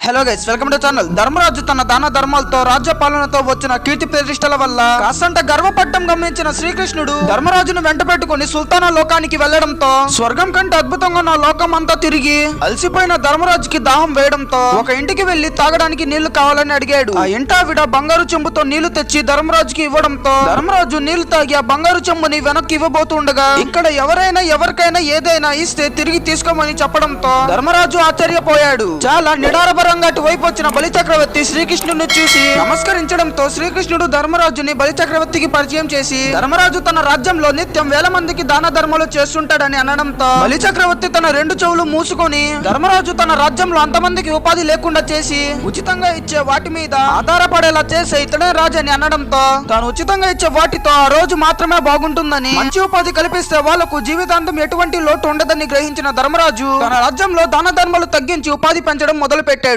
Hello guys, welcome to channel. Dharmaraju తన దాన ధర్మాలతో రాజ్య పాలనతో వచ్చిన కీర్తి ప్రతిష్టల వల్ల కాసంట గర్వపడటం గమనించిన శ్రీకృష్ణుడు ధర్మరాజును వెంట పెట్టుకుని సుల్తానా లోకానికి వెళ్లడంతో స్వర్గం కంటే అద్భుతంగా ఉన్న లోకం అంతా తిరిగి అలసిపోయిన ధర్మరాజుకి దాహం వేయడంతో ఒక ఇంటికి వెళ్లి తాగడానికి నీళ్లు కావాలని అడిగాడు. ఆ ఇంటి ఆవిడ బంగారు చెంబుతో నీళ్లు తెచ్చి ధర్మరాజుకి ఇవ్వడంతో ధర్మరాజు నీళ్లు తాగి ఆ బంగారు చెంబుని వెనక్కి ఇవ్వబోతుండగా ఇక్కడ ఎవరికైనా ఏదైనా ఇస్తే తిరిగి తీసుకోమని చెప్పడంతో ధర్మరాజు ఆశ్చర్యపోయాడు. చాలా నిడారభరంగా అటువైపు వచ్చిన బలి చక్రవర్తి శ్రీకృష్ణుడిని చూసి నమస్కరించడంతో శ్రీకృష్ణుడు ధర్మరాజుని బలి చక్రవర్తికి పరిచయం చేసి ధర్మరాజు తన రాజ్యంలో నిత్యం వేల మందికి దాన ధర్మాలు చేస్తుంటాడని అనడంతో బలి చక్రవర్తి తన రెండు చెవులు మూసుకొని ధర్మరాజు తన రాజ్యంలో అంతమందికి ఉపాధి లేకుండా చేసి ఉచితంగా ఇచ్చే వాటి మీద ఆధారపడేలా చేసే ఇతడే రాజు అని అనడంతో తాను ఉచితంగా ఇచ్చే వాటితో ఆ రోజు మాత్రమే బాగుంటుందని, మంచి ఉపాధి కల్పిస్తే వాళ్లకు జీవితాంతం ఎటువంటి లోటు ఉండదని గ్రహించిన ధర్మరాజు తన రాజ్యంలో దాన ధర్మాలు తగ్గించి ఉపాధి పెంచడం మొదలు పెట్టాడు.